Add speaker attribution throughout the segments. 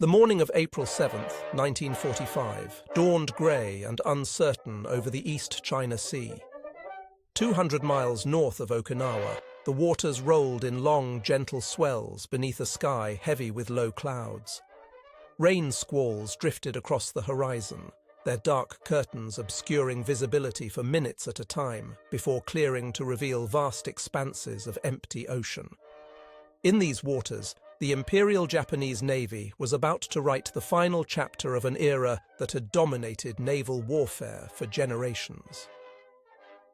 Speaker 1: The morning of April 7th, 1945, dawned grey and uncertain over the East China Sea. 200 miles north of Okinawa, the waters rolled in long, gentle swells beneath a sky heavy with low clouds. Rain squalls drifted across the horizon, their dark curtains obscuring visibility for minutes at a time before clearing to reveal vast expanses of empty ocean. In these waters, the Imperial Japanese Navy was about to write the final chapter of an era that had dominated naval warfare for generations.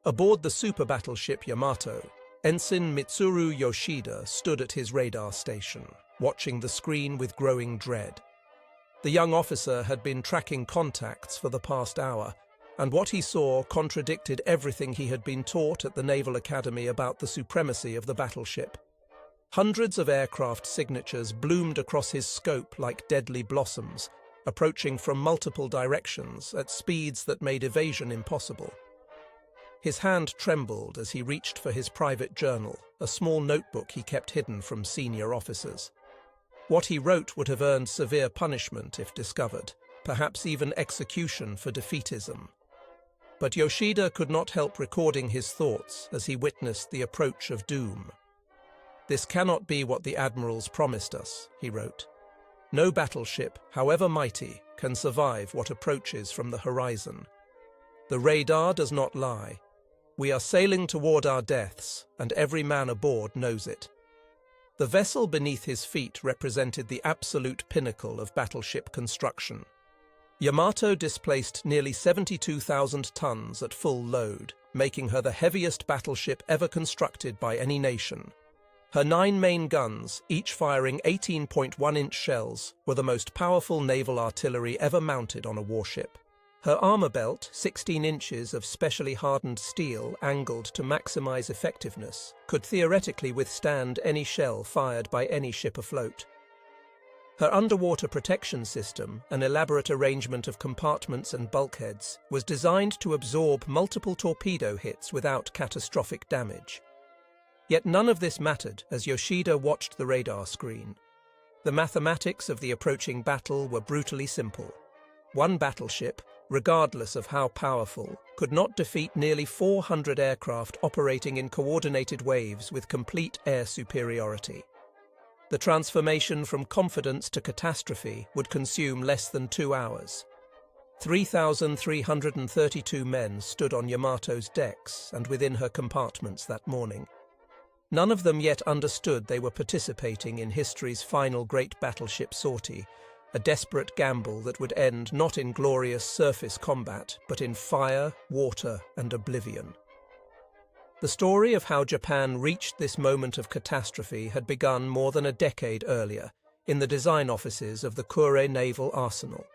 Speaker 1: Aboard the super battleship Yamato, Ensign Mitsuru Yoshida stood at his radar station, watching the screen with growing dread. The young officer had been tracking contacts for the past hour, and what he saw contradicted everything he had been taught at the Naval Academy about the supremacy of the battleship. Hundreds of aircraft signatures bloomed across his scope like deadly blossoms, approaching from multiple directions at speeds that made evasion impossible. His hand trembled as he reached for his private journal, a small notebook he kept hidden from senior officers. What he wrote would have earned severe punishment if discovered, perhaps even execution for defeatism. But Yoshida could not help recording his thoughts as he witnessed the approach of doom. "This cannot be what the admirals promised us," he wrote. "No battleship, however mighty, can survive what approaches from the horizon. The radar does not lie. We are sailing toward our deaths, and every man aboard knows it." The vessel beneath his feet represented the absolute pinnacle of battleship construction. Yamato displaced nearly 72,000 tons at full load, making her the heaviest battleship ever constructed by any nation. Her 9 main guns, each firing 18.1-inch shells, were the most powerful naval artillery ever mounted on a warship. Her armor belt, 16 inches of specially hardened steel angled to maximize effectiveness, could theoretically withstand any shell fired by any ship afloat. Her underwater protection system, an elaborate arrangement of compartments and bulkheads, was designed to absorb multiple torpedo hits without catastrophic damage. Yet none of this mattered as Yoshida watched the radar screen. The mathematics of the approaching battle were brutally simple. One battleship, regardless of how powerful, could not defeat nearly 400 aircraft operating in coordinated waves with complete air superiority. The transformation from confidence to catastrophe would consume less than 2 hours. 3,332 men stood on Yamato's decks and within her compartments that morning. None of them yet understood they were participating in history's final great battleship sortie, a desperate gamble that would end not in glorious surface combat, but in fire, water, and oblivion. The story of how Japan reached this moment of catastrophe had begun more than a decade earlier, in the design offices of the Kure Naval Arsenal.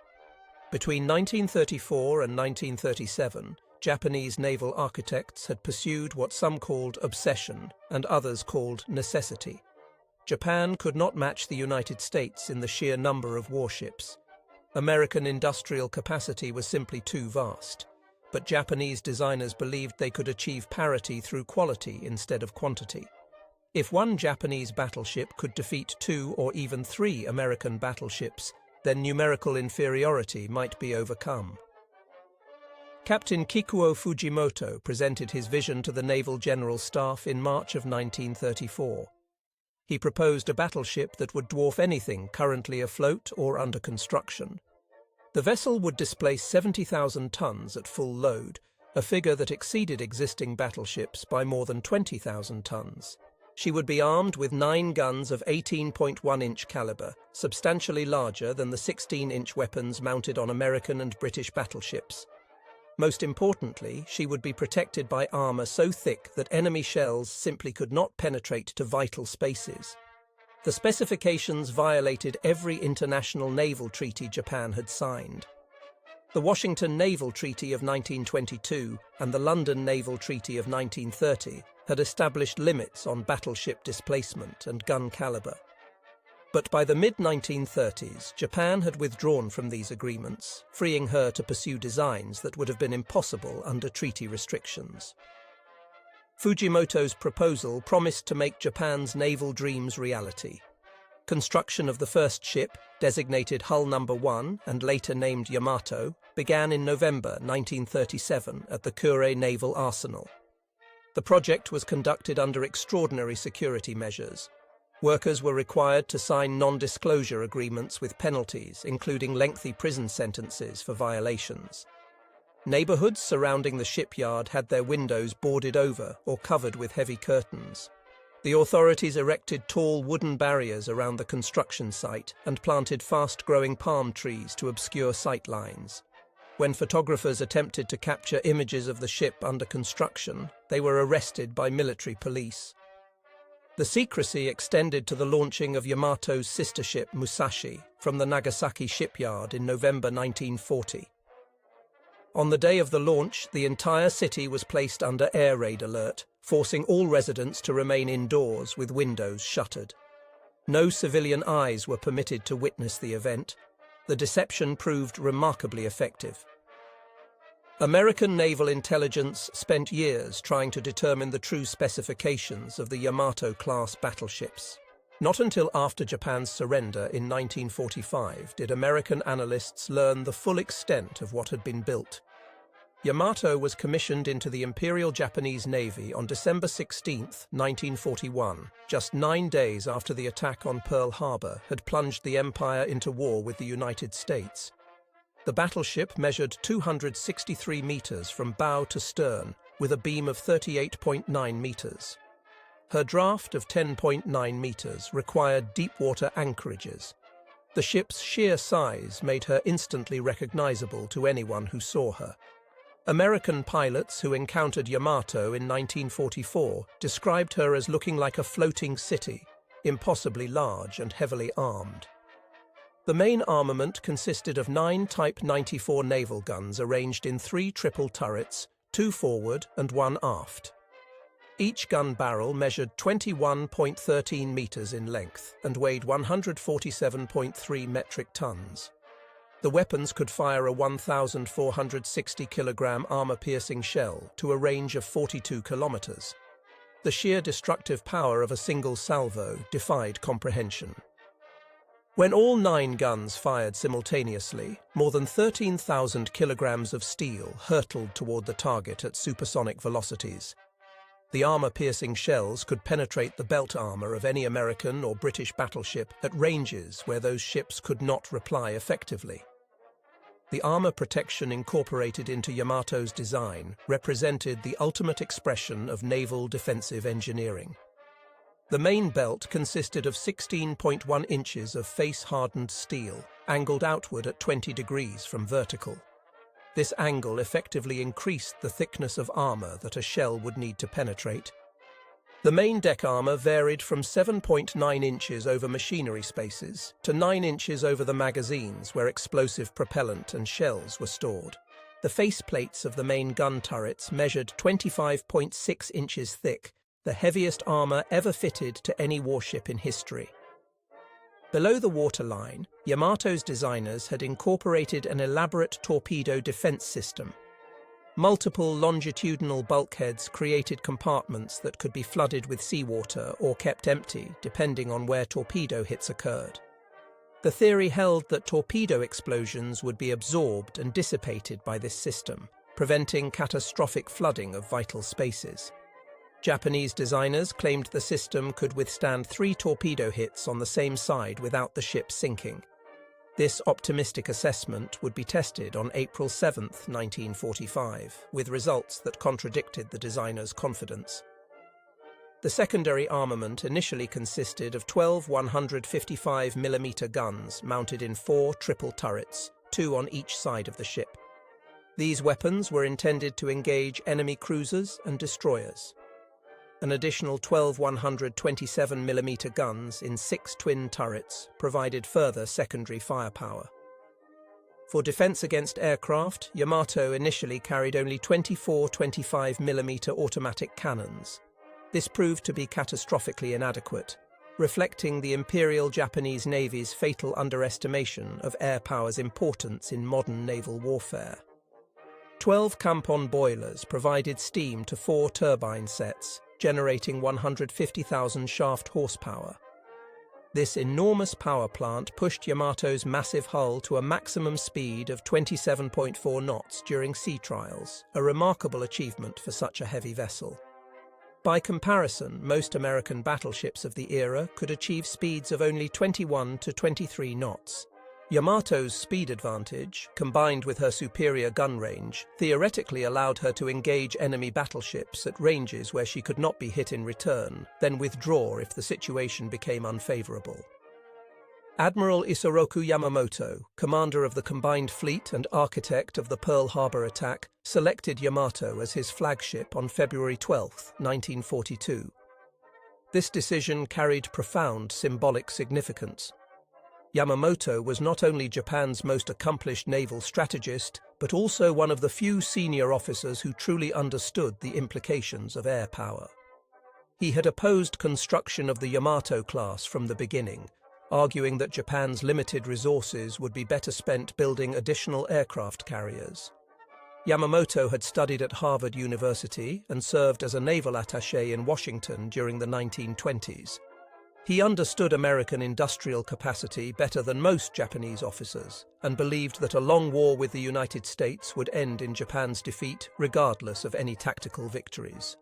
Speaker 1: Between 1934 and 1937, Japanese naval architects had pursued what some called obsession and others called necessity. Japan could not match the United States in the sheer number of warships. American industrial capacity was simply too vast, but Japanese designers believed they could achieve parity through quality instead of quantity. If one Japanese battleship could defeat 2 or even 3 American battleships, then numerical inferiority might be overcome. Captain Kikuo Fujimoto presented his vision to the Naval General Staff in March of 1934. He proposed a battleship that would dwarf anything currently afloat or under construction. The vessel would displace 70,000 tons at full load, a figure that exceeded existing battleships by more than 20,000 tons. She would be armed with 9 guns of 18.1-inch caliber, substantially larger than the 16-inch weapons mounted on American and British battleships. Most importantly, she would be protected by armor so thick that enemy shells simply could not penetrate to vital spaces. The specifications violated every international naval treaty Japan had signed. The Washington Naval Treaty of 1922 and the London Naval Treaty of 1930 had established limits on battleship displacement and gun caliber. But by the mid-1930s, Japan had withdrawn from these agreements, freeing her to pursue designs that would have been impossible under treaty restrictions. Fujimoto's proposal promised to make Japan's naval dreams reality. Construction of the first ship, designated Hull No. 1 and later named Yamato, began in November 1937 at the Kure Naval Arsenal. The project was conducted under extraordinary security measures. Workers were required to sign non-disclosure agreements with penalties, including lengthy prison sentences for violations. Neighborhoods surrounding the shipyard had their windows boarded over or covered with heavy curtains. The authorities erected tall wooden barriers around the construction site and planted fast-growing palm trees to obscure sight lines. When photographers attempted to capture images of the ship under construction, they were arrested by military police. The secrecy extended to the launching of Yamato's sister ship Musashi from the Nagasaki shipyard in November 1940. On the day of the launch, the entire city was placed under air raid alert, forcing all residents to remain indoors with windows shuttered. No civilian eyes were permitted to witness the event. The deception proved remarkably effective. American naval intelligence spent years trying to determine the true specifications of the Yamato-class battleships. Not until after Japan's surrender in 1945 did American analysts learn the full extent of what had been built. Yamato was commissioned into the Imperial Japanese Navy on December 16, 1941, just 9 days after the attack on Pearl Harbor had plunged the Empire into war with the United States. The battleship measured 263 meters from bow to stern, with a beam of 38.9 meters. Her draft of 10.9 meters required deep-water anchorages. The ship's sheer size made her instantly recognizable to anyone who saw her. American pilots who encountered Yamato in 1944 described her as looking like a floating city, impossibly large and heavily armed. The main armament consisted of 9 Type 94 naval guns arranged in 3 triple turrets, 2 forward and 1 aft. Each gun barrel measured 21.13 meters in length and weighed 147.3 metric tons. The weapons could fire a 1,460 kilogram armor-piercing shell to a range of 42 kilometers. The sheer destructive power of a single salvo defied comprehension. When all 9 guns fired simultaneously, more than 13,000 kilograms of steel hurtled toward the target at supersonic velocities. The armor-piercing shells could penetrate the belt armor of any American or British battleship at ranges where those ships could not reply effectively. The armor protection incorporated into Yamato's design represented the ultimate expression of naval defensive engineering. The main belt consisted of 16.1 inches of face-hardened steel, angled outward at 20 degrees from vertical. This angle effectively increased the thickness of armor that a shell would need to penetrate. The main deck armor varied from 7.9 inches over machinery spaces to 9 inches over the magazines where explosive propellant and shells were stored. The faceplates of the main gun turrets measured 25.6 inches thick, the heaviest armor ever fitted to any warship in history. Below the waterline, Yamato's designers had incorporated an elaborate torpedo defense system. Multiple longitudinal bulkheads created compartments that could be flooded with seawater or kept empty, depending on where torpedo hits occurred. The theory held that torpedo explosions would be absorbed and dissipated by this system, preventing catastrophic flooding of vital spaces. Japanese designers claimed the system could withstand 3 torpedo hits on the same side without the ship sinking. This optimistic assessment would be tested on April 7, 1945, with results that contradicted the designer's confidence. The secondary armament initially consisted of 12 155mm guns mounted in 4 triple turrets, 2 on each side of the ship. These weapons were intended to engage enemy cruisers and destroyers. An additional 12 127mm guns in 6 twin turrets provided further secondary firepower. For defense against aircraft, Yamato initially carried only 24 25mm automatic cannons. This proved to be catastrophically inadequate, reflecting the Imperial Japanese Navy's fatal underestimation of air power's importance in modern naval warfare. 12 Kampon boilers provided steam to 4 turbine sets, generating 150,000 shaft horsepower. This enormous power plant pushed Yamato's massive hull to a maximum speed of 27.4 knots during sea trials, a remarkable achievement for such a heavy vessel. By comparison, most American battleships of the era could achieve speeds of only 21 to 23 knots. Yamato's speed advantage, combined with her superior gun range, theoretically allowed her to engage enemy battleships at ranges where she could not be hit in return, then withdraw if the situation became unfavorable. Admiral Isoroku Yamamoto, commander of the Combined Fleet and architect of the Pearl Harbor attack, selected Yamato as his flagship on February 12, 1942. This decision carried profound symbolic significance. Yamamoto was not only Japan's most accomplished naval strategist, but also one of the few senior officers who truly understood the implications of air power. He had opposed construction of the Yamato class from the beginning, arguing that Japan's limited resources would be better spent building additional aircraft carriers. Yamamoto had studied at Harvard University and served as a naval attaché in Washington during the 1920s. He understood American industrial capacity better than most Japanese officers and believed that a long war with the United States would end in Japan's defeat regardless of any tactical victories.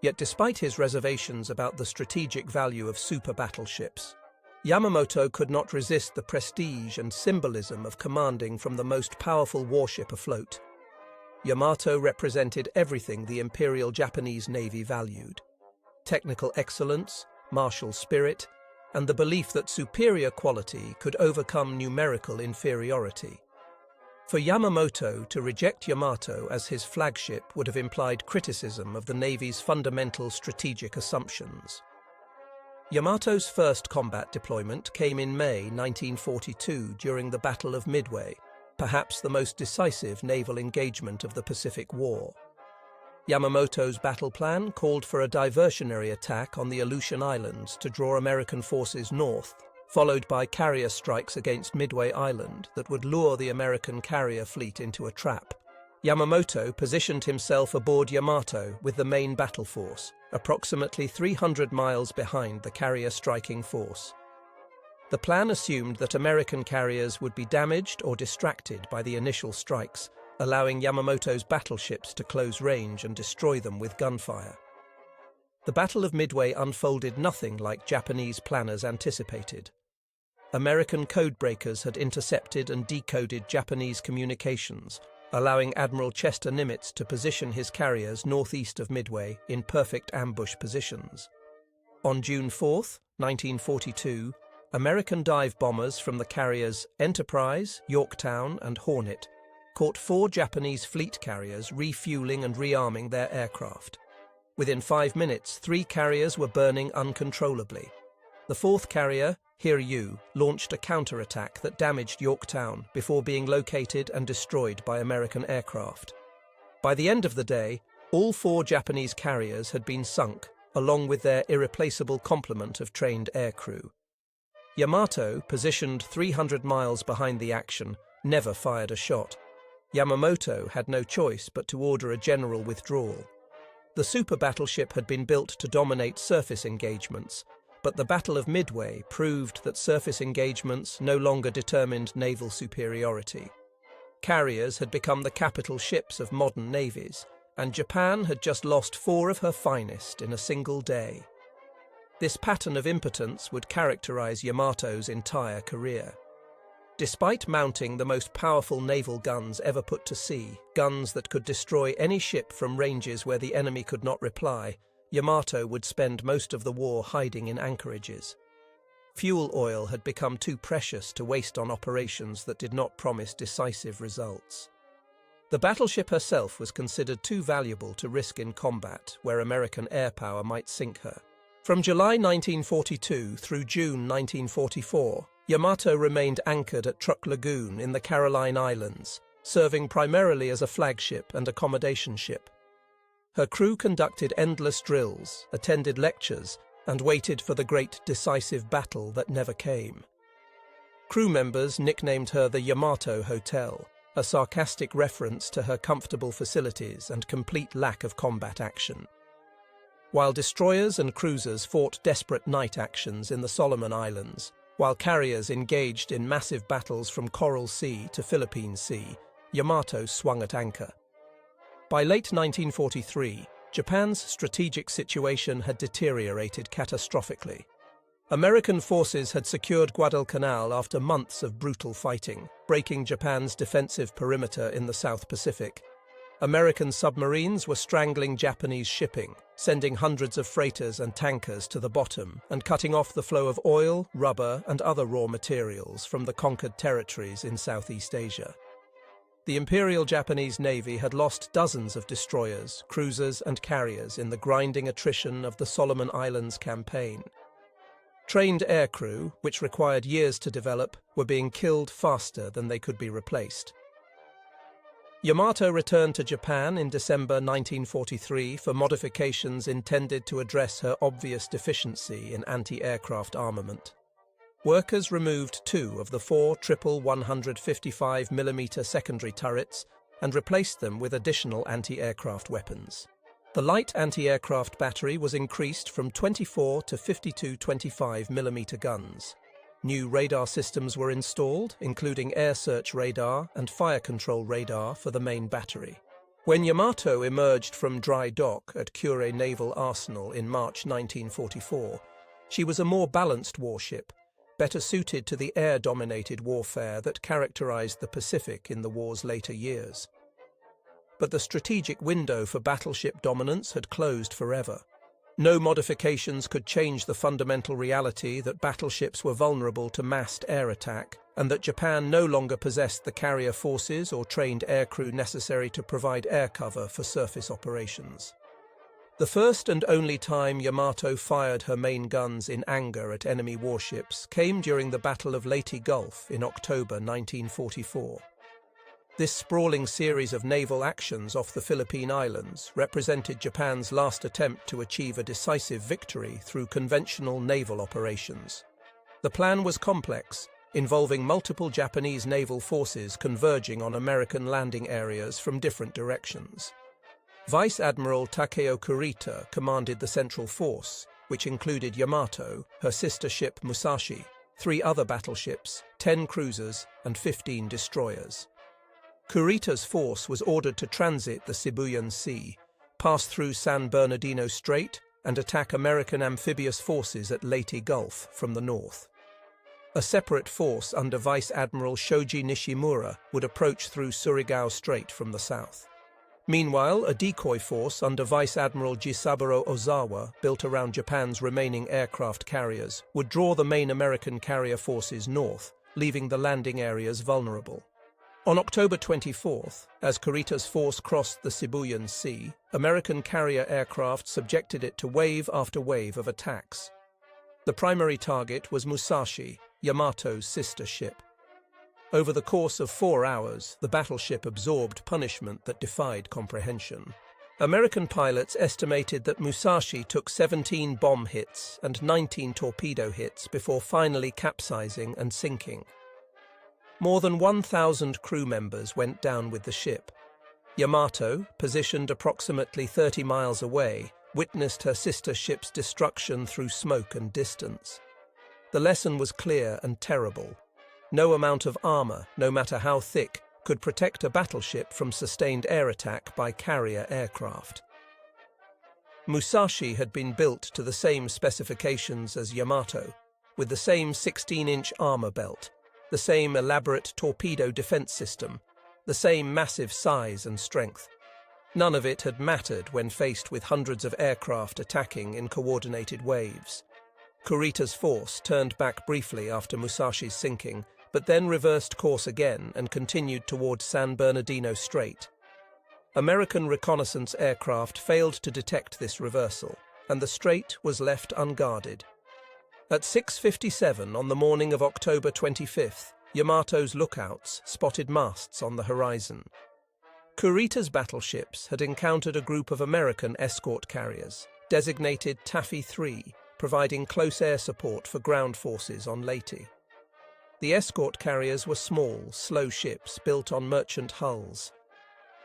Speaker 1: Yet despite his reservations about the strategic value of super battleships, Yamamoto could not resist the prestige and symbolism of commanding from the most powerful warship afloat. Yamato represented everything the Imperial Japanese Navy valued: technical excellence, martial spirit, and the belief that superior quality could overcome numerical inferiority. For Yamamoto to reject Yamato as his flagship would have implied criticism of the Navy's fundamental strategic assumptions. Yamato's first combat deployment came in May 1942 during the Battle of Midway, perhaps the most decisive naval engagement of the Pacific War. Yamamoto's battle plan called for a diversionary attack on the Aleutian Islands to draw American forces north, followed by carrier strikes against Midway Island that would lure the American carrier fleet into a trap. Yamamoto positioned himself aboard Yamato with the main battle force, approximately 300 miles behind the carrier striking force. The plan assumed that American carriers would be damaged or distracted by the initial strikes, allowing Yamamoto's battleships to close range and destroy them with gunfire. The Battle of Midway unfolded nothing like Japanese planners anticipated. American codebreakers had intercepted and decoded Japanese communications, allowing Admiral Chester Nimitz to position his carriers northeast of Midway in perfect ambush positions. On June 4, 1942, American dive bombers from the carriers Enterprise, Yorktown, and Hornet caught 4 Japanese fleet carriers refueling and rearming their aircraft. Within 5 minutes, 3 carriers were burning uncontrollably. The 4th carrier, Hiryu, launched a counterattack that damaged Yorktown before being located and destroyed by American aircraft. By the end of the day, all 4 Japanese carriers had been sunk, along with their irreplaceable complement of trained aircrew. Yamato, positioned 300 miles behind the action, never fired a shot. Yamamoto had no choice but to order a general withdrawal. The super battleship had been built to dominate surface engagements, but the Battle of Midway proved that surface engagements no longer determined naval superiority. Carriers had become the capital ships of modern navies, and Japan had just lost 4 of her finest in a single day. This pattern of impotence would characterize Yamato's entire career. Despite mounting the most powerful naval guns ever put to sea, guns that could destroy any ship from ranges where the enemy could not reply, Yamato would spend most of the war hiding in anchorages. Fuel oil had become too precious to waste on operations that did not promise decisive results. The battleship herself was considered too valuable to risk in combat where American air power might sink her. From July 1942 through June 1944, Yamato remained anchored at Truk Lagoon in the Caroline Islands, serving primarily as a flagship and accommodation ship. Her crew conducted endless drills, attended lectures, and waited for the great decisive battle that never came. Crew members nicknamed her the Yamato Hotel, a sarcastic reference to her comfortable facilities and complete lack of combat action. while destroyers and cruisers fought desperate night actions in the Solomon Islands, while carriers engaged in massive battles from Coral Sea to Philippine Sea, Yamato swung at anchor. By late 1943, Japan's strategic situation had deteriorated catastrophically. American forces had secured Guadalcanal after months of brutal fighting, breaking Japan's defensive perimeter in the South Pacific. American submarines were strangling Japanese shipping, sending hundreds of freighters and tankers to the bottom and cutting off the flow of oil, rubber, and other raw materials from the conquered territories in Southeast Asia. The Imperial Japanese Navy had lost dozens of destroyers, cruisers, and carriers in the grinding attrition of the Solomon Islands campaign. Trained aircrew, which required years to develop, were being killed faster than they could be replaced. Yamato returned to Japan in December 1943 for modifications intended to address her obvious deficiency in anti-aircraft armament. Workers removed 2 of the 4 triple 155mm secondary turrets and replaced them with additional anti-aircraft weapons. The light anti-aircraft battery was increased from 24 to 52 25mm guns. New radar systems were installed, including air search radar and fire control radar for the main battery. When Yamato emerged from dry dock at Kure Naval Arsenal in March 1944, she was a more balanced warship, better suited to the air-dominated warfare that characterized the Pacific in the war's later years. But the strategic window for battleship dominance had closed forever. No modifications could change the fundamental reality that battleships were vulnerable to massed air attack and that Japan no longer possessed the carrier forces or trained aircrew necessary to provide air cover for surface operations. The first and only time Yamato fired her main guns in anger at enemy warships came during the Battle of Leyte Gulf in October 1944. This sprawling series of naval actions off the Philippine Islands represented Japan's last attempt to achieve a decisive victory through conventional naval operations. The plan was complex, involving multiple Japanese naval forces converging on American landing areas from different directions. Vice Admiral Takeo Kurita commanded the central force, which included Yamato, her sister ship Musashi, 3 other battleships, 10 cruisers, and 15 destroyers. Kurita's force was ordered to transit the Sibuyan Sea, pass through San Bernardino Strait, and attack American amphibious forces at Leyte Gulf from the north. A separate force under Vice Admiral Shoji Nishimura would approach through Surigao Strait from the south. Meanwhile, a decoy force under Vice Admiral Jisaburo Ozawa, built around Japan's remaining aircraft carriers, would draw the main American carrier forces north, leaving the landing areas vulnerable. On October 24th, as Kurita's force crossed the Sibuyan Sea, American carrier aircraft subjected it to wave after wave of attacks. The primary target was Musashi, Yamato's sister ship. Over the course of 4 hours, the battleship absorbed punishment that defied comprehension. American pilots estimated that Musashi took 17 bomb hits and 19 torpedo hits before finally capsizing and sinking. More than 1,000 crew members went down with the ship. Yamato, positioned approximately 30 miles away, witnessed her sister ship's destruction through smoke and distance. The lesson was clear and terrible. No amount of armor, no matter how thick, could protect a battleship from sustained air attack by carrier aircraft. Musashi had been built to the same specifications as Yamato, with the same 16-inch armor belt, the same elaborate torpedo defense system, the same massive size and strength. None of it had mattered when faced with hundreds of aircraft attacking in coordinated waves. Kurita's force turned back briefly after Musashi's sinking, but then reversed course again and continued towards San Bernardino Strait. American reconnaissance aircraft failed to detect this reversal, and the strait was left unguarded. At 6:57 on the morning of October 25th, Yamato's lookouts spotted masts on the horizon. Kurita's battleships had encountered a group of American escort carriers, designated Taffy 3, providing close air support for ground forces on Leyte. The escort carriers were small, slow ships built on merchant hulls.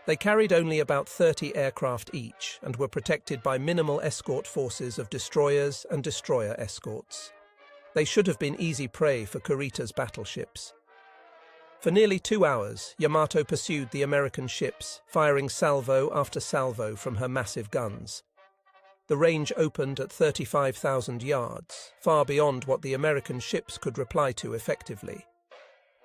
Speaker 1: They carried only about 30 aircraft each and were protected by minimal escort forces of destroyers and destroyer escorts. They should have been easy prey for Kurita's battleships. For nearly 2 hours, Yamato pursued the American ships, firing salvo after salvo from her massive guns. The range opened at 35,000 yards, far beyond what the American ships could reply to effectively.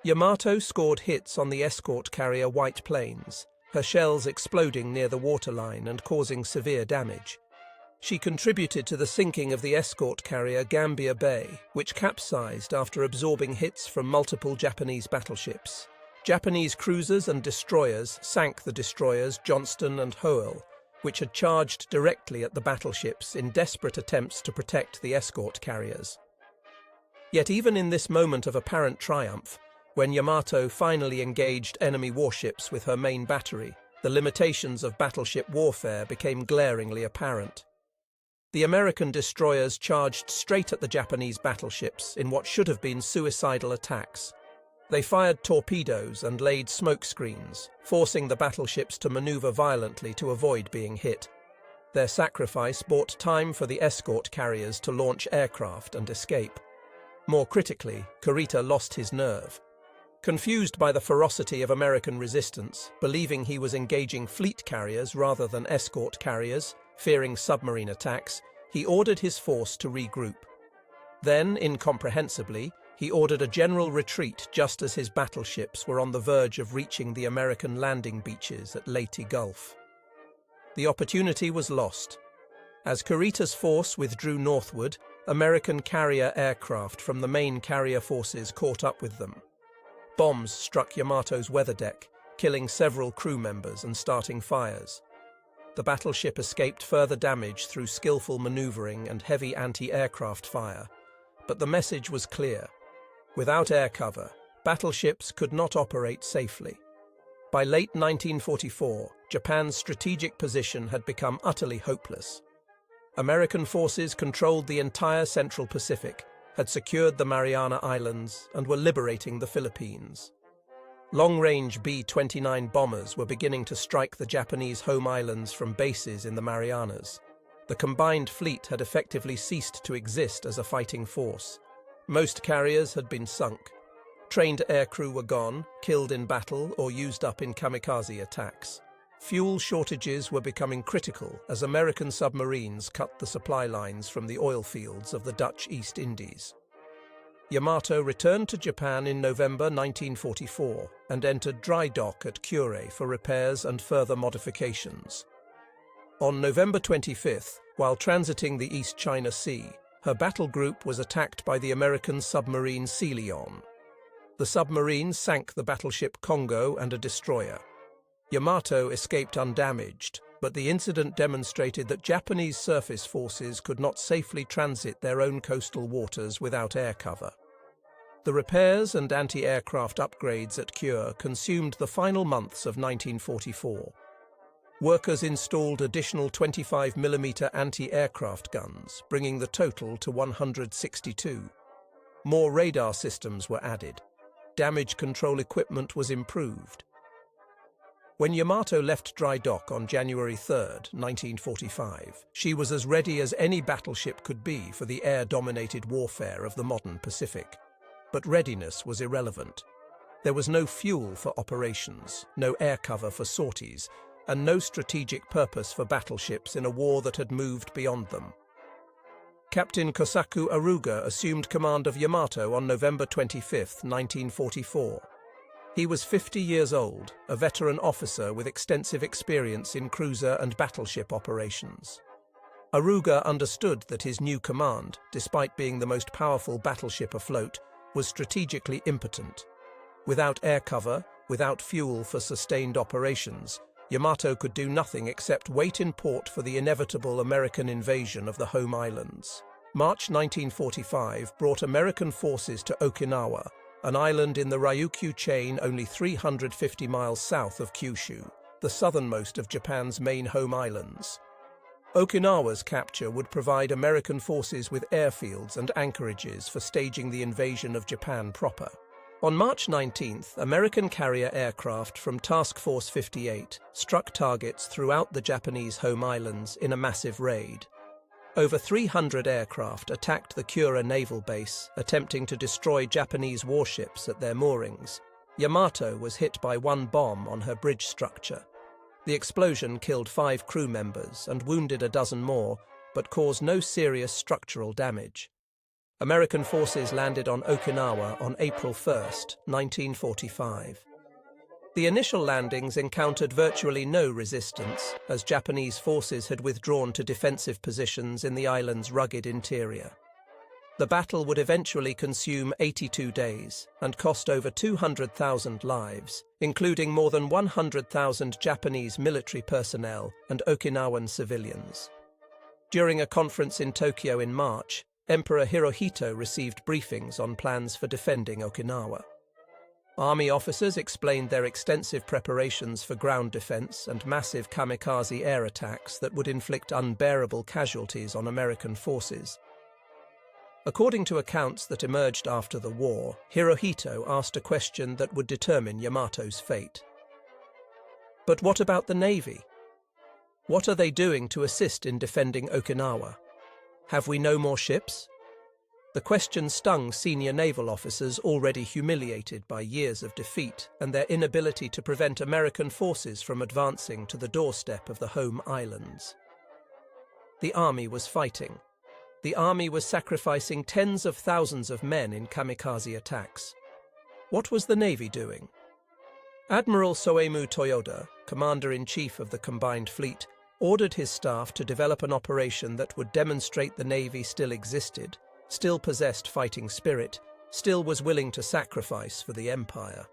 Speaker 1: Yamato scored hits on the escort carrier White Plains, her shells exploding near the waterline and causing severe damage. She contributed to the sinking of the escort carrier Gambia Bay, which capsized after absorbing hits from multiple Japanese battleships. Japanese cruisers and destroyers sank the destroyers Johnston and Hoel, which had charged directly at the battleships in desperate attempts to protect the escort carriers. Yet even in this moment of apparent triumph, when Yamato finally engaged enemy warships with her main battery, the limitations of battleship warfare became glaringly apparent. The American destroyers charged straight at the Japanese battleships in what should have been suicidal attacks. They fired torpedoes and laid smoke screens, forcing the battleships to maneuver violently to avoid being hit. Their sacrifice bought time for the escort carriers to launch aircraft and escape. More critically, Kurita lost his nerve. Confused by the ferocity of American resistance, believing he was engaging fleet carriers rather than escort carriers, fearing submarine attacks, he ordered his force to regroup. Then, incomprehensibly, he ordered a general retreat just as his battleships were on the verge of reaching the American landing beaches at Leyte Gulf. The opportunity was lost. As Kurita's force withdrew northward, American carrier aircraft from the main carrier forces caught up with them. Bombs struck Yamato's weather deck, killing several crew members and starting fires. The battleship escaped further damage through skillful maneuvering and heavy anti-aircraft fire, but the message was clear. Without air cover, battleships could not operate safely. By late 1944, Japan's strategic position had become utterly hopeless. American forces controlled the entire Central Pacific, had secured the Mariana Islands, and were liberating the Philippines. Long-range B-29 bombers were beginning to strike the Japanese home islands from bases in the Marianas. The combined fleet had effectively ceased to exist as a fighting force. Most carriers had been sunk. Trained aircrew were gone, killed in battle or used up in kamikaze attacks. Fuel shortages were becoming critical as American submarines cut the supply lines from the oil fields of the Dutch East Indies. Yamato returned to Japan in November 1944 and entered dry dock at Kure for repairs and further modifications. On November 25th, while transiting the East China Sea, her battle group was attacked by the American submarine Sea Leon. The submarine sank the battleship Congo and a destroyer. Yamato escaped undamaged, but the incident demonstrated that Japanese surface forces could not safely transit their own coastal waters without air cover. The repairs and anti-aircraft upgrades at Kure consumed the final months of 1944. Workers installed additional 25mm anti-aircraft guns, bringing the total to 162. More radar systems were added. Damage control equipment was improved. When Yamato left dry dock on January 3, 1945, she was as ready as any battleship could be for the air-dominated warfare of the modern Pacific. But readiness was irrelevant. There was no fuel for operations, no air cover for sorties, and no strategic purpose for battleships in a war that had moved beyond them. Captain Kosaku Aruga assumed command of Yamato on November 25, 1944. He was 50 years old, a veteran officer with extensive experience in cruiser and battleship operations. Aruga understood that his new command, despite being the most powerful battleship afloat, was strategically impotent. Without air cover, without fuel for sustained operations, Yamato could do nothing except wait in port for the inevitable American invasion of the home islands. March 1945 brought American forces to Okinawa, an island in the Ryukyu chain only 350 miles south of Kyushu, the southernmost of Japan's main home islands. Okinawa's capture would provide American forces with airfields and anchorages for staging the invasion of Japan proper. On March 19th, American carrier aircraft from Task Force 58 struck targets throughout the Japanese home islands in a massive raid. Over 300 aircraft attacked the Kura naval base, attempting to destroy Japanese warships at their moorings. Yamato was hit by one bomb on her bridge structure. The explosion killed 5 crew members and wounded a dozen more, but caused no serious structural damage. American forces landed on Okinawa on April 1, 1945. The initial landings encountered virtually no resistance, as Japanese forces had withdrawn to defensive positions in the island's rugged interior. The battle would eventually consume 82 days and cost over 200,000 lives, including more than 100,000 Japanese military personnel and Okinawan civilians. During a conference in Tokyo in March, Emperor Hirohito received briefings on plans for defending Okinawa. Army officers explained their extensive preparations for ground defense and massive kamikaze air attacks that would inflict unbearable casualties on American forces. According to accounts that emerged after the war, Hirohito asked a question that would determine Yamato's fate. But what about the Navy? What are they doing to assist in defending Okinawa? Have we no more ships? The question stung senior naval officers already humiliated by years of defeat and their inability to prevent American forces from advancing to the doorstep of the home islands. The army was fighting. The army was sacrificing tens of thousands of men in kamikaze attacks. What was the Navy doing? Admiral Soemu Toyoda, Commander-in-Chief of the Combined Fleet, ordered his staff to develop an operation that would demonstrate the Navy still existed, still possessed fighting spirit, still was willing to sacrifice for the Empire.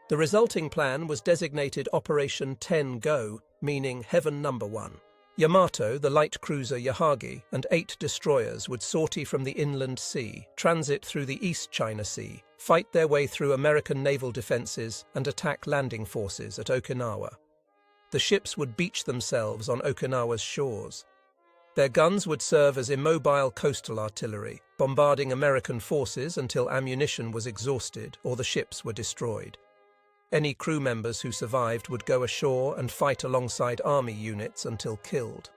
Speaker 1: The resulting plan was designated Operation 10 Go, meaning Heaven Number 1. Yamato, the light cruiser Yahagi, and 8 destroyers would sortie from the inland sea, transit through the East China Sea, fight their way through American naval defenses, and attack landing forces at Okinawa. The ships would beach themselves on Okinawa's shores. Their guns would serve as immobile coastal artillery, bombarding American forces until ammunition was exhausted or the ships were destroyed. Any crew members who survived would go ashore and fight alongside army units until killed.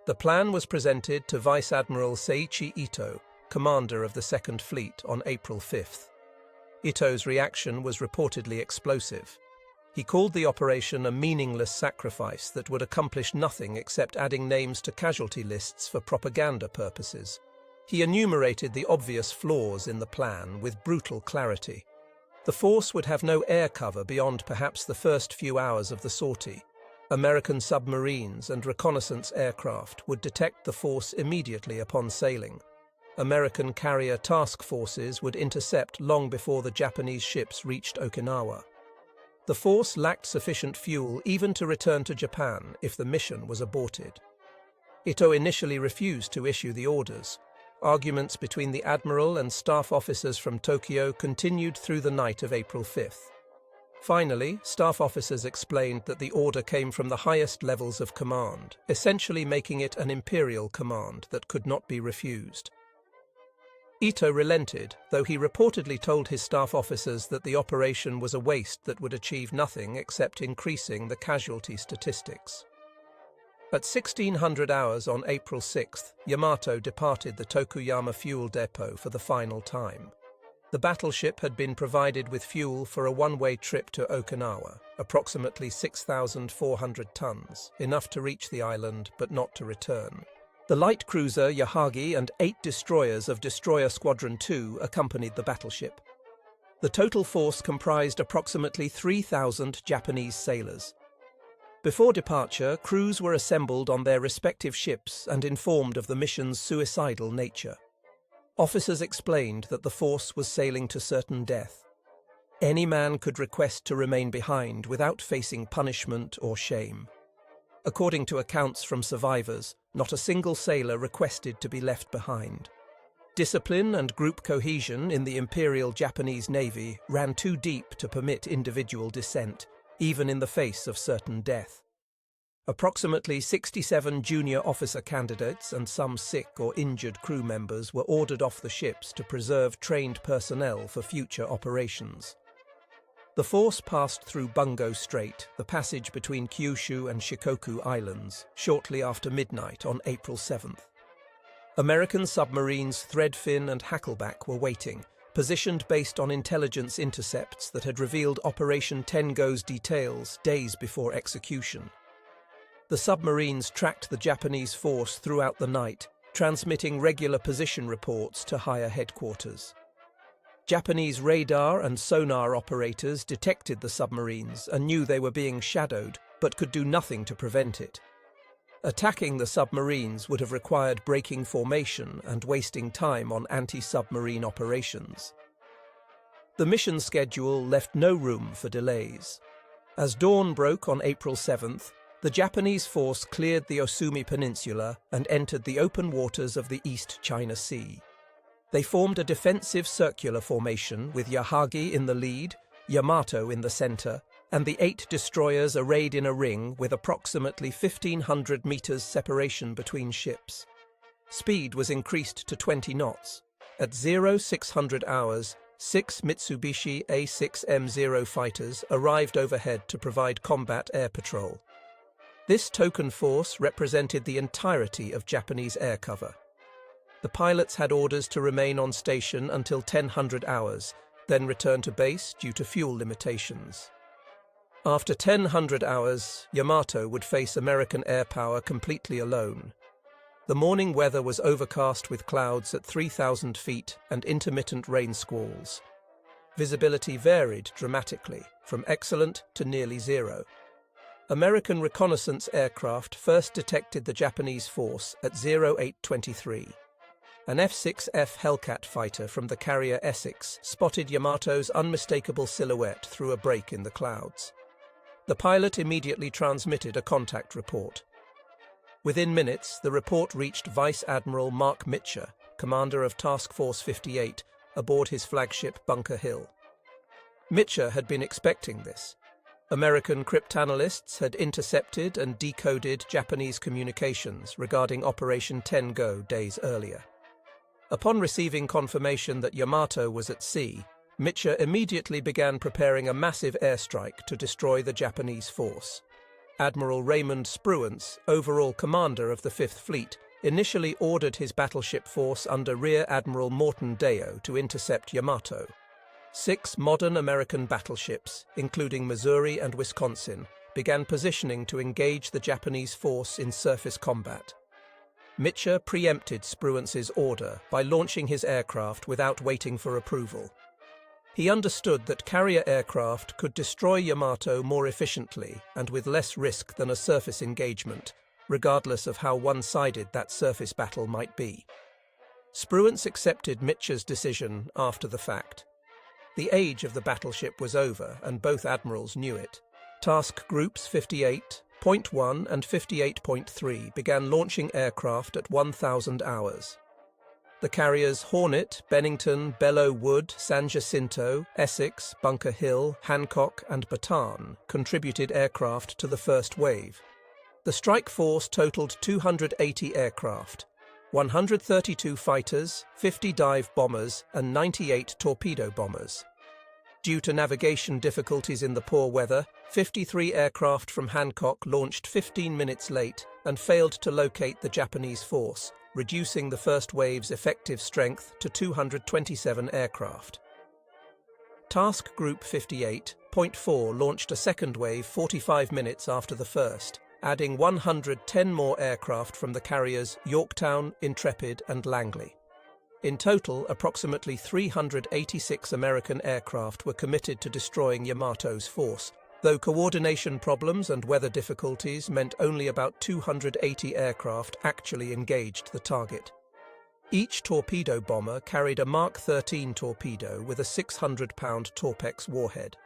Speaker 1: The plan was presented to Vice Admiral Seiichi Ito, commander of the Second Fleet, on April 5th. Ito's reaction was reportedly explosive. He called the operation a meaningless sacrifice that would accomplish nothing except adding names to casualty lists for propaganda purposes. He enumerated the obvious flaws in the plan with brutal clarity. The force would have no air cover beyond perhaps the first few hours of the sortie. American submarines and reconnaissance aircraft would detect the force immediately upon sailing. American carrier task forces would intercept long before the Japanese ships reached Okinawa. The force lacked sufficient fuel even to return to Japan if the mission was aborted. Ito initially refused to issue the orders. Arguments between the admiral and staff officers from Tokyo continued through the night of April 5th. Finally, staff officers explained that the order came from the highest levels of command, essentially making it an imperial command that could not be refused. Ito relented, though he reportedly told his staff officers that the operation was a waste that would achieve nothing except increasing the casualty statistics. At 1600 hours on April 6th, Yamato departed the Tokuyama fuel depot for the final time. The battleship had been provided with fuel for a one-way trip to Okinawa, approximately 6,400 tons, enough to reach the island but not to return. The light cruiser Yahagi and 8 destroyers of Destroyer Squadron 2 accompanied the battleship. The total force comprised approximately 3,000 Japanese sailors. Before departure, crews were assembled on their respective ships and informed of the mission's suicidal nature. Officers explained that the force was sailing to certain death. Any man could request to remain behind without facing punishment or shame. According to accounts from survivors, not a single sailor requested to be left behind. Discipline and group cohesion in the Imperial Japanese Navy ran too deep to permit individual dissent, even in the face of certain death. Approximately 67 junior officer candidates and some sick or injured crew members were ordered off the ships to preserve trained personnel for future operations. The force passed through Bungo Strait, the passage between Kyushu and Shikoku Islands, shortly after midnight on April 7th. American submarines Threadfin and Hackleback were waiting, positioned based on intelligence intercepts that had revealed Operation Tengo's details days before execution. The submarines tracked the Japanese force throughout the night, transmitting regular position reports to higher headquarters. Japanese radar and sonar operators detected the submarines and knew they were being shadowed, but could do nothing to prevent it. Attacking the submarines would have required breaking formation and wasting time on anti-submarine operations. The mission schedule left no room for delays. As dawn broke on April 7th, the Japanese force cleared the Osumi Peninsula and entered the open waters of the East China Sea. They formed a defensive circular formation with Yahagi in the lead, Yamato in the center, and the 8 destroyers arrayed in a ring with approximately 1,500 meters separation between ships. Speed was increased to 20 knots. At 0600 hours, 6 Mitsubishi A6M0 fighters arrived overhead to provide combat air patrol. This token force represented the entirety of Japanese air cover. The pilots had orders to remain on station until 1000 hours, then return to base due to fuel limitations. After 1000 hours, Yamato would face American air power completely alone. The morning weather was overcast with clouds at 3,000 feet and intermittent rain squalls. Visibility varied dramatically, from excellent to nearly zero. American reconnaissance aircraft first detected the Japanese force at 0823. An F-6F Hellcat fighter from the carrier Essex spotted Yamato's unmistakable silhouette through a break in the clouds. The pilot immediately transmitted a contact report. Within minutes, the report reached Vice Admiral Mark Mitcher, commander of Task Force 58, aboard his flagship Bunker Hill. Mitcher had been expecting this. American cryptanalysts had intercepted and decoded Japanese communications regarding Operation Tengo days earlier. Upon receiving confirmation that Yamato was at sea, Mitcher immediately began preparing a massive airstrike to destroy the Japanese force. Admiral Raymond Spruance, overall commander of the Fifth Fleet, initially ordered his battleship force under Rear Admiral Morton Deo to intercept Yamato. 6 modern American battleships, including Missouri and Wisconsin, began positioning to engage the Japanese force in surface combat. Mitcher preempted Spruance's order by launching his aircraft without waiting for approval. He understood that carrier aircraft could destroy Yamato more efficiently and with less risk than a surface engagement, regardless of how one-sided that surface battle might be. Spruance accepted Mitcher's decision after the fact. The age of the battleship was over, and both admirals knew it. Task Groups 58.1 and 58.3 began launching aircraft at 1,000 hours. The carriers Hornet, Bennington, Belleau Wood, San Jacinto, Essex, Bunker Hill, Hancock, and Bataan contributed aircraft to the first wave. The strike force totaled 280 aircraft, 132 fighters, 50 dive bombers, and 98 torpedo bombers. Due to navigation difficulties in the poor weather, 53 aircraft from Hancock launched 15 minutes late and failed to locate the Japanese force, reducing the first wave's effective strength to 227 aircraft. Task Group 58.4 launched a second wave 45 minutes after the first, adding 110 more aircraft from the carriers Yorktown, Intrepid, and Langley. In total, approximately 386 American aircraft were committed to destroying Yamato's force, though coordination problems and weather difficulties meant only about 280 aircraft actually engaged the target. Each torpedo bomber carried a Mark 13 torpedo with a 600-pound Torpex warhead.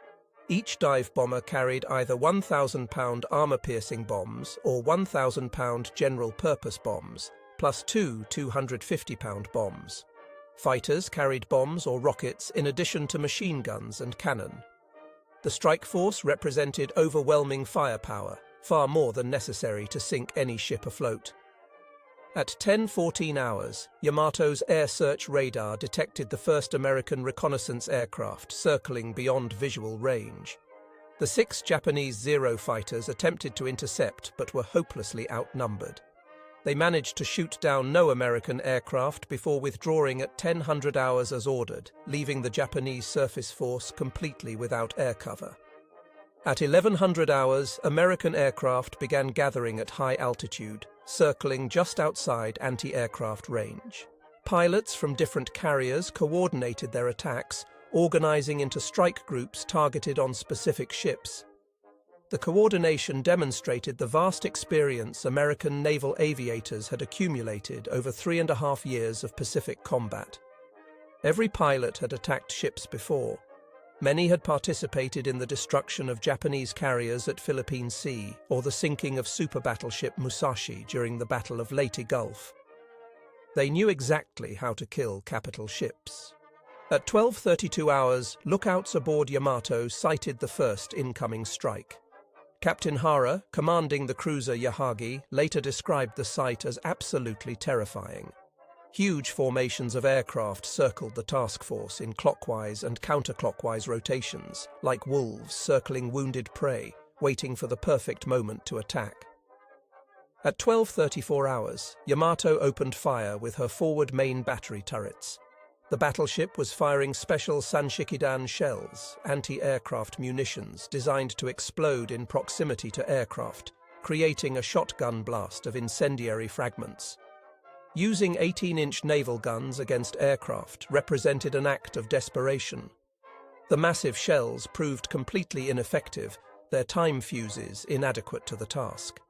Speaker 1: Each dive bomber carried either 1,000-pound armor-piercing bombs or 1,000-pound general-purpose bombs, plus 2 250-pound bombs. Fighters carried bombs or rockets in addition to machine guns and cannon. The strike force represented overwhelming firepower, far more than necessary to sink any ship afloat. At 10:14 hours, Yamato's air search radar detected the first American reconnaissance aircraft circling beyond visual range. The 6 Japanese Zero fighters attempted to intercept but were hopelessly outnumbered. They managed to shoot down no American aircraft before withdrawing at 10:00 hours as ordered, leaving the Japanese surface force completely without air cover. At 1100 hours, American aircraft began gathering at high altitude, circling just outside anti-aircraft range. Pilots from different carriers coordinated their attacks, organizing into strike groups targeted on specific ships. The coordination demonstrated the vast experience American naval aviators had accumulated over 3.5 years of Pacific combat. Every pilot had attacked ships before. Many had participated in the destruction of Japanese carriers at Philippine Sea or the sinking of super battleship Musashi during the Battle of Leyte Gulf. They knew exactly how to kill capital ships. At 12:32 hours, lookouts aboard Yamato sighted the first incoming strike. Captain Hara, commanding the cruiser Yahagi, later described the sight as absolutely terrifying. Huge formations of aircraft circled the task force in clockwise and counterclockwise rotations, like wolves circling wounded prey, waiting for the perfect moment to attack. At 12:34 hours, Yamato opened fire with her forward main battery turrets. The battleship was firing special Sanshikidan shells, anti-aircraft munitions designed to explode in proximity to aircraft, creating a shotgun blast of incendiary fragments. Using 18-inch naval guns against aircraft represented an act of desperation. The massive shells proved completely ineffective, their time fuses inadequate to the task.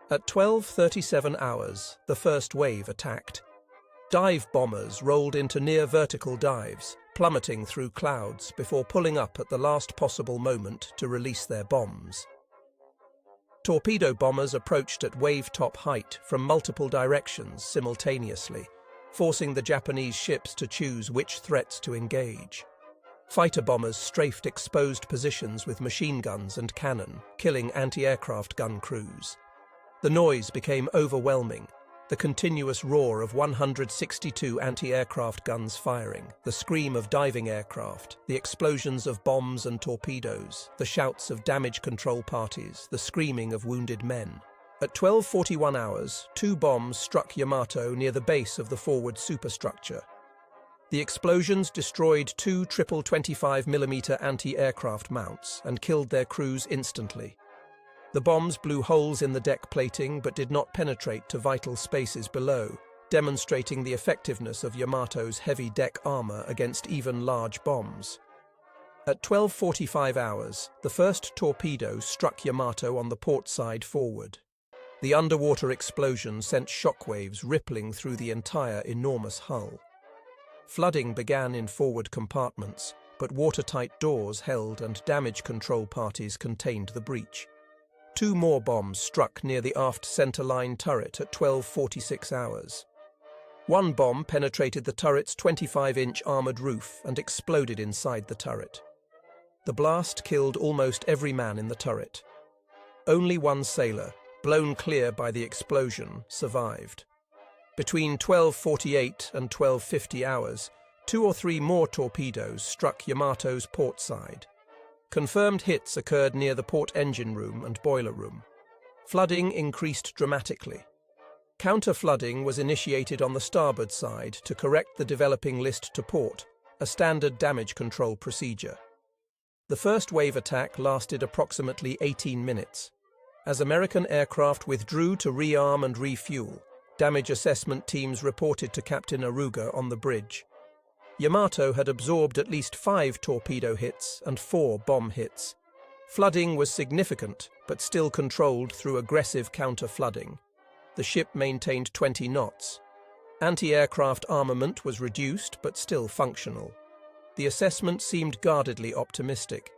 Speaker 1: At 12:37 hours, the first wave attacked. Dive bombers rolled into near-vertical dives, plummeting through clouds before pulling up at the last possible moment to release their bombs. Torpedo bombers approached at wave-top height from multiple directions simultaneously, forcing the Japanese ships to choose which threats to engage. Fighter bombers strafed exposed positions with machine guns and cannon, killing anti-aircraft gun crews. The noise became overwhelming. The continuous roar of 162 anti-aircraft guns firing, the scream of diving aircraft, the explosions of bombs and torpedoes, the shouts of damage control parties, the screaming of wounded men. At 12:41 hours, 2 bombs struck Yamato near the base of the forward superstructure. The explosions destroyed 2 triple 25mm anti-aircraft mounts and killed their crews instantly. The bombs blew holes in the deck plating but did not penetrate to vital spaces below, demonstrating the effectiveness of Yamato's heavy deck armor against even large bombs. At 12:45 hours, the first torpedo struck Yamato on the port side forward. The underwater explosion sent shockwaves rippling through the entire enormous hull. Flooding began in forward compartments, but watertight doors held and damage control parties contained the breach. 2 more bombs struck near the aft centerline turret at 12:46 hours. 1 bomb penetrated the turret's 25-inch armored roof and exploded inside the turret. The blast killed almost every man in the turret. Only 1 sailor, blown clear by the explosion, survived. Between 12:48 and 12:50 hours, 2 or 3 more torpedoes struck Yamato's port side. Confirmed hits occurred near the port engine room and boiler room. Flooding increased dramatically. Counter-flooding was initiated on the starboard side to correct the developing list to port, a standard damage control procedure. The first wave attack lasted approximately 18 minutes. As American aircraft withdrew to rearm and refuel, damage assessment teams reported to Captain Aruga on the bridge. Yamato had absorbed at least 5 torpedo hits and 4 bomb hits. Flooding was significant, but still controlled through aggressive counter-flooding. The ship maintained 20 knots. Anti-aircraft armament was reduced, but still functional. The assessment seemed guardedly optimistic.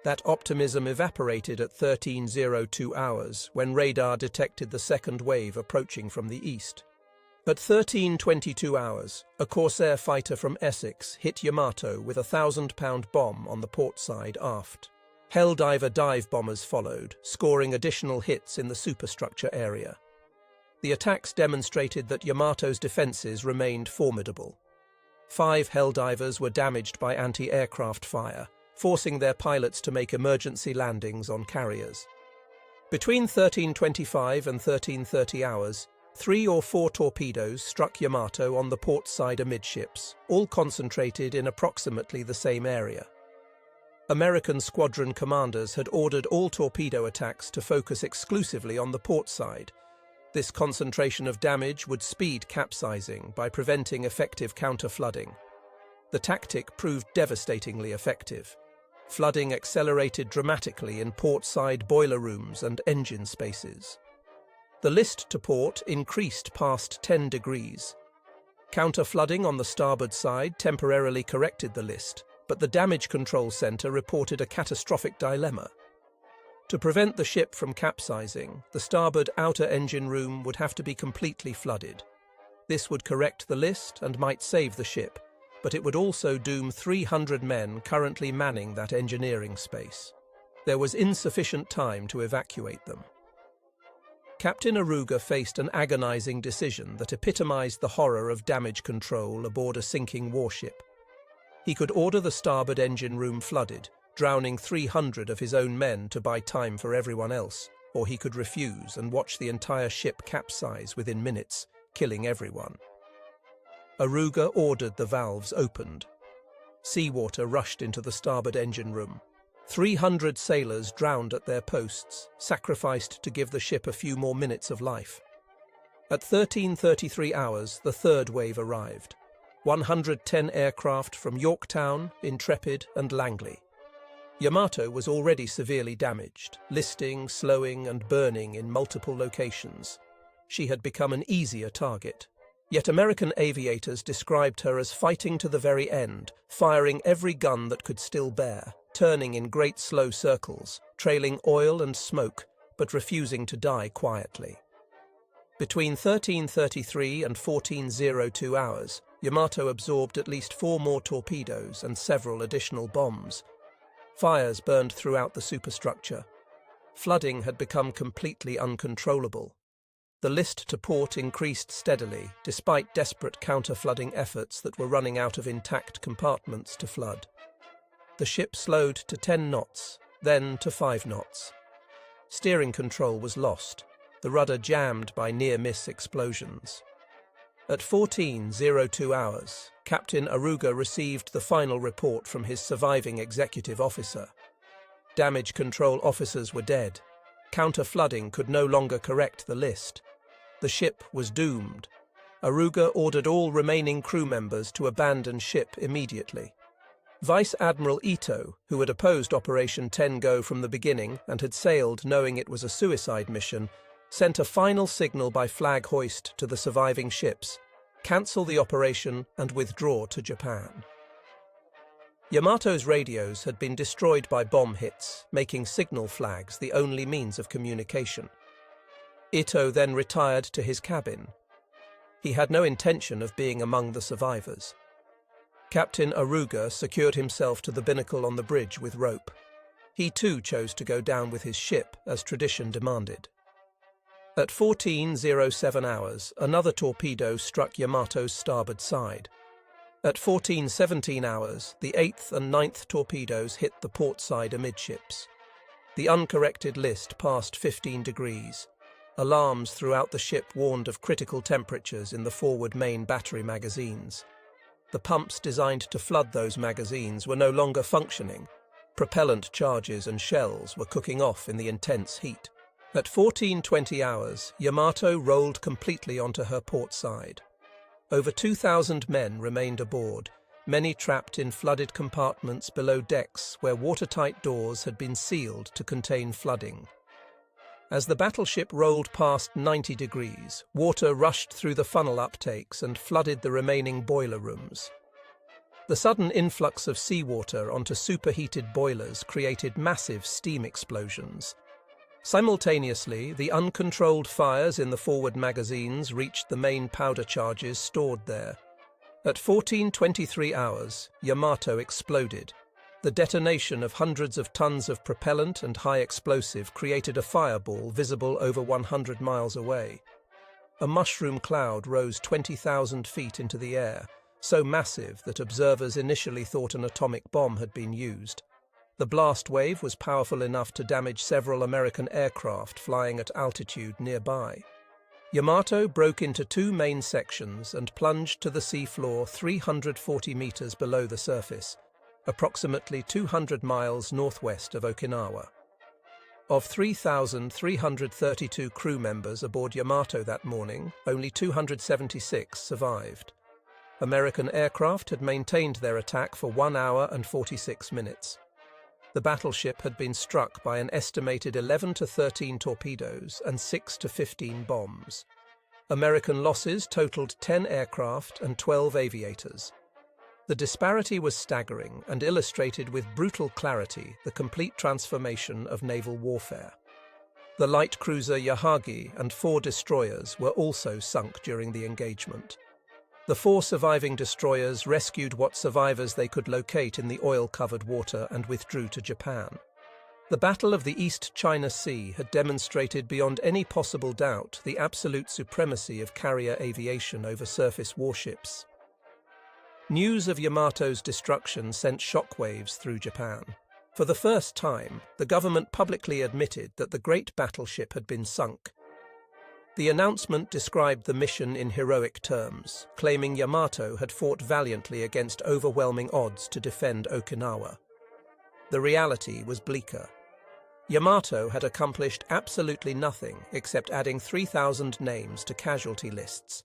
Speaker 1: That optimism evaporated at 13:02 hours, when radar detected the second wave approaching from the east. At 13:22 hours, a Corsair fighter from Essex hit Yamato with a 1,000-pound bomb on the port side aft. Helldiver dive bombers followed, scoring additional hits in the superstructure area. The attacks demonstrated that Yamato's defenses remained formidable. 5 Helldivers were damaged by anti-aircraft fire, forcing their pilots to make emergency landings on carriers. Between 13:25 and 13:30 hours, 3 or 4 torpedoes struck Yamato on the port side amidships, all concentrated in approximately the same area. American squadron commanders had ordered all torpedo attacks to focus exclusively on the port side. This concentration of damage would speed capsizing by preventing effective counter-flooding. The tactic proved devastatingly effective. Flooding accelerated dramatically in port-side boiler rooms and engine spaces. The list to port increased past 10 degrees. Counter-flooding on the starboard side temporarily corrected the list, but the Damage Control Center reported a catastrophic dilemma. To prevent the ship from capsizing, the starboard outer engine room would have to be completely flooded. This would correct the list and might save the ship, but it would also doom 300 men currently manning that engineering space. There was insufficient time to evacuate them. Captain Aruga faced an agonizing decision that epitomized the horror of damage control aboard a sinking warship. He could order the starboard engine room flooded, drowning 300 of his own men to buy time for everyone else, or he could refuse and watch the entire ship capsize within minutes, killing everyone. Aruga ordered the valves opened. Seawater rushed into the starboard engine room. 300 sailors drowned at their posts, sacrificed to give the ship a few more minutes of life. At 13:33 hours, the third wave arrived. 110 aircraft from Yorktown, Intrepid, and Langley. Yamato was already severely damaged, listing, slowing, and burning in multiple locations. She had become an easier target. Yet American aviators described her as fighting to the very end, firing every gun that could still bear, turning in great slow circles, trailing oil and smoke, but refusing to die quietly. Between 13:33 and 14:02 hours, Yamato absorbed at least 4 more torpedoes and several additional bombs. Fires burned throughout the superstructure. Flooding had become completely uncontrollable. The list to port increased steadily, despite desperate counter-flooding efforts that were running out of intact compartments to flood. The ship slowed to 10 knots, then to 5 knots. Steering control was lost, the rudder jammed by near-miss explosions. At 14:02 hours, Captain Aruga received the final report from his surviving executive officer. Damage control officers were dead. Counter-flooding could no longer correct the list. The ship was doomed. Aruga ordered all remaining crew members to abandon ship immediately. Vice Admiral Ito, who had opposed Operation Tengo from the beginning and had sailed knowing it was a suicide mission, sent a final signal by flag hoist to the surviving ships: cancel the operation and withdraw to Japan. Yamato's radios had been destroyed by bomb hits, making signal flags the only means of communication. Ito then retired to his cabin. He had no intention of being among the survivors. Captain Aruga secured himself to the binnacle on the bridge with rope. He too chose to go down with his ship, as tradition demanded. At 14:07 hours, another torpedo struck Yamato's starboard side. At 14:17 hours, the 8th and 9th torpedoes hit the port side amidships. The uncorrected list passed 15 degrees. Alarms throughout the ship warned of critical temperatures in the forward main battery magazines. The pumps designed to flood those magazines were no longer functioning. Propellant charges and shells were cooking off in the intense heat. At 14:20 hours, Yamato rolled completely onto her port side. Over 2,000 men remained aboard, many trapped in flooded compartments below decks where watertight doors had been sealed to contain flooding. As the battleship rolled past 90 degrees, water rushed through the funnel uptakes and flooded the remaining boiler rooms. The sudden influx of seawater onto superheated boilers created massive steam explosions. Simultaneously, the uncontrolled fires in the forward magazines reached the main powder charges stored there. At 14:23 hours, Yamato exploded. The detonation of hundreds of tons of propellant and high explosive created a fireball visible over 100 miles away. A mushroom cloud rose 20,000 feet into the air, so massive that observers initially thought an atomic bomb had been used. The blast wave was powerful enough to damage several American aircraft flying at altitude nearby. Yamato broke into two main sections and plunged to the seafloor 340 meters below the surface, approximately 200 miles northwest of Okinawa. Of 3,332 crew members aboard Yamato that morning, only 276 survived. American aircraft had maintained their attack for 1 hour and 46 minutes. The battleship had been struck by an estimated 11 to 13 torpedoes and 6 to 15 bombs. American losses totaled 10 aircraft and 12 aviators. The disparity was staggering and illustrated with brutal clarity the complete transformation of naval warfare. The light cruiser Yahagi and 4 destroyers were also sunk during the engagement. The 4 surviving destroyers rescued what survivors they could locate in the oil-covered water and withdrew to Japan. The Battle of the East China Sea had demonstrated beyond any possible doubt the absolute supremacy of carrier aviation over surface warships. News of Yamato's destruction sent shockwaves through Japan. For the first time, the government publicly admitted that the great battleship had been sunk. The announcement described the mission in heroic terms, claiming Yamato had fought valiantly against overwhelming odds to defend Okinawa. The reality was bleaker. Yamato had accomplished absolutely nothing except adding 3,000 names to casualty lists.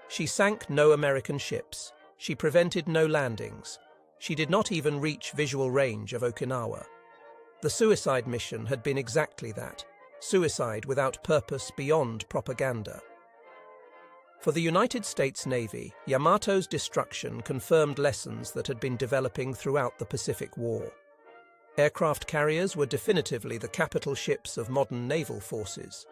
Speaker 1: She sank no American ships. She prevented no landings. She did not even reach visual range of Okinawa. The suicide mission had been exactly that, suicide without purpose beyond propaganda. For the United States Navy, Yamato's destruction confirmed lessons that had been developing throughout the Pacific War. Aircraft carriers were definitively the capital ships of modern naval forces.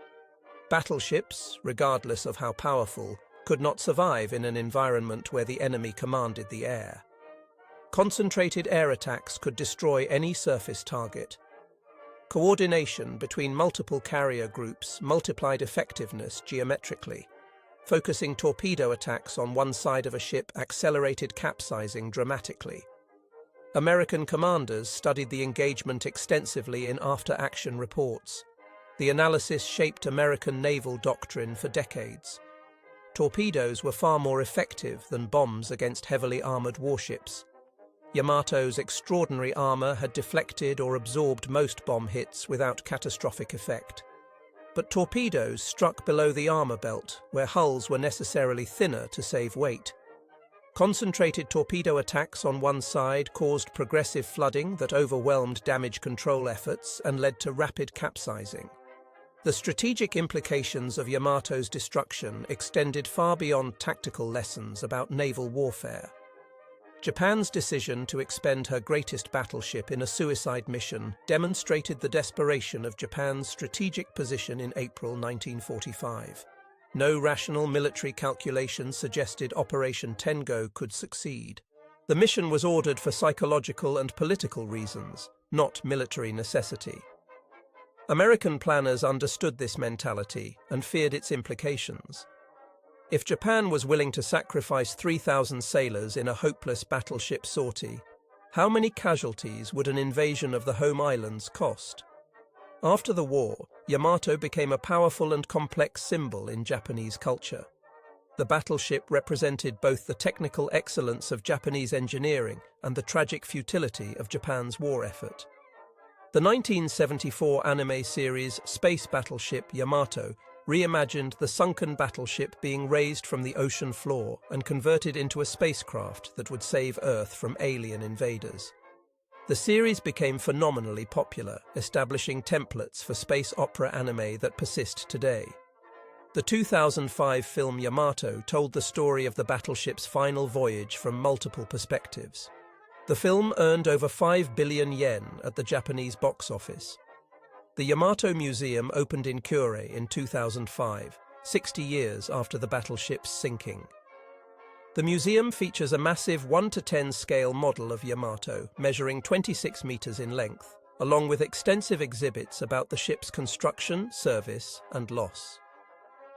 Speaker 1: Battleships, regardless of how powerful, could not survive in an environment where the enemy commanded the air. Concentrated air attacks could destroy any surface target. Coordination between multiple carrier groups multiplied effectiveness geometrically. Focusing torpedo attacks on one side of a ship accelerated capsizing dramatically. American commanders studied the engagement extensively in after-action reports. The analysis shaped American naval doctrine for decades. Torpedoes were far more effective than bombs against heavily armored warships. Yamato's extraordinary armor had deflected or absorbed most bomb hits without catastrophic effect. But torpedoes struck below the armor belt, where hulls were necessarily thinner to save weight. Concentrated torpedo attacks on one side caused progressive flooding that overwhelmed damage control efforts and led to rapid capsizing. The strategic implications of Yamato's destruction extended far beyond tactical lessons about naval warfare. Japan's decision to expend her greatest battleship in a suicide mission demonstrated the desperation of Japan's strategic position in April 1945. No rational military calculations suggested Operation Tengo could succeed. The mission was ordered for psychological and political reasons, not military necessity. American planners understood this mentality and feared its implications. If Japan was willing to sacrifice 3,000 sailors in a hopeless battleship sortie, how many casualties would an invasion of the home islands cost? After the war, Yamato became a powerful and complex symbol in Japanese culture. The battleship represented both the technical excellence of Japanese engineering and the tragic futility of Japan's war effort. The 1974 anime series Space Battleship Yamato reimagined the sunken battleship being raised from the ocean floor and converted into a spacecraft that would save Earth from alien invaders. The series became phenomenally popular, establishing templates for space opera anime that persist today. The 2005 film Yamato told the story of the battleship's final voyage from multiple perspectives. The film earned over 5 billion yen at the Japanese box office. The Yamato Museum opened in Kure in 2005, 60 years after the battleship's sinking. The museum features a massive 1:10 scale model of Yamato, measuring 26 meters in length, along with extensive exhibits about the ship's construction, service, and loss.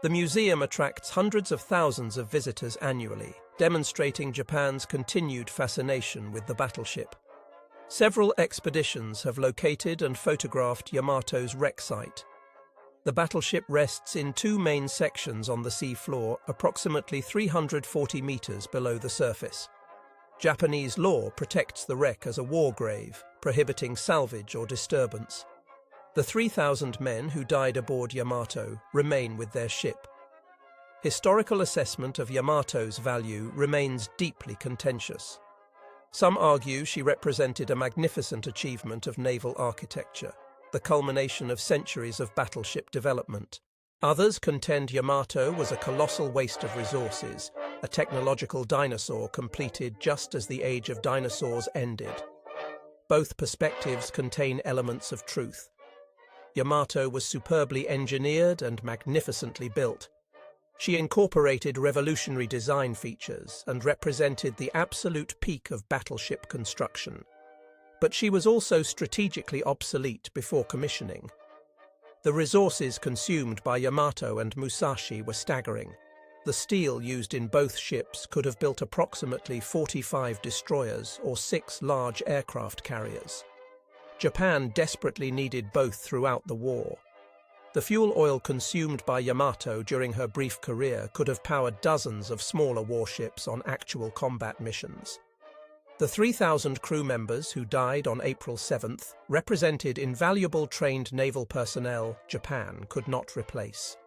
Speaker 1: The museum attracts hundreds of thousands of visitors annually, demonstrating Japan's continued fascination with the battleship. Several expeditions have located and photographed Yamato's wreck site. The battleship rests in two main sections on the sea floor, approximately 340 meters below the surface. Japanese law protects the wreck as a war grave, prohibiting salvage or disturbance. The 3,000 men who died aboard Yamato remain with their ship. Historical assessment of Yamato's value remains deeply contentious. Some argue she represented a magnificent achievement of naval architecture, the culmination of centuries of battleship development. Others contend Yamato was a colossal waste of resources, a technological dinosaur completed just as the age of dinosaurs ended. Both perspectives contain elements of truth. Yamato was superbly engineered and magnificently built. She incorporated revolutionary design features and represented the absolute peak of battleship construction. But she was also strategically obsolete before commissioning. The resources consumed by Yamato and Musashi were staggering. The steel used in both ships could have built approximately 45 destroyers or 6 large aircraft carriers. Japan desperately needed both throughout the war. The fuel oil consumed by Yamato during her brief career could have powered dozens of smaller warships on actual combat missions. The 3,000 crew members who died on April 7th represented invaluable trained naval personnel Japan could not replace.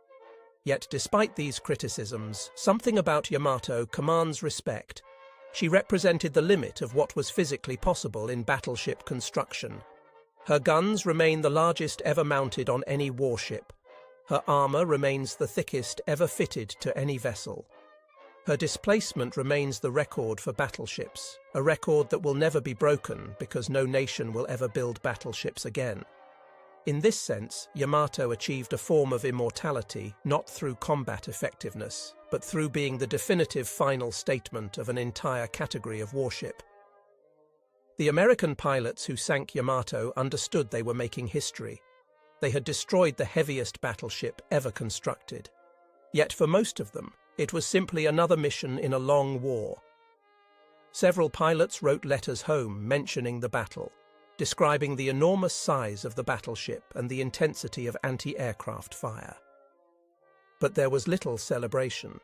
Speaker 1: Yet despite these criticisms, something about Yamato commands respect. She represented the limit of what was physically possible in battleship construction. Her guns remain the largest ever mounted on any warship. Her armor remains the thickest ever fitted to any vessel. Her displacement remains the record for battleships, a record that will never be broken because no nation will ever build battleships again. In this sense, Yamato achieved a form of immortality not through combat effectiveness, but through being the definitive final statement of an entire category of warship. The American pilots who sank Yamato understood they were making history. They had destroyed the heaviest battleship ever constructed. Yet for most of them, it was simply another mission in a long war. Several pilots wrote letters home mentioning the battle, describing the enormous size of the battleship and the intensity of anti-aircraft fire. But there was little celebration.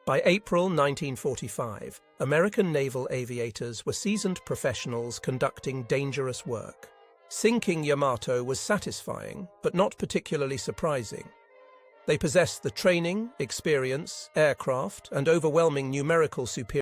Speaker 1: By April 1945, American naval aviators were seasoned professionals conducting dangerous work. Sinking Yamato was satisfying, but not particularly surprising. They possessed the training, experience, aircraft, and overwhelming numerical superiority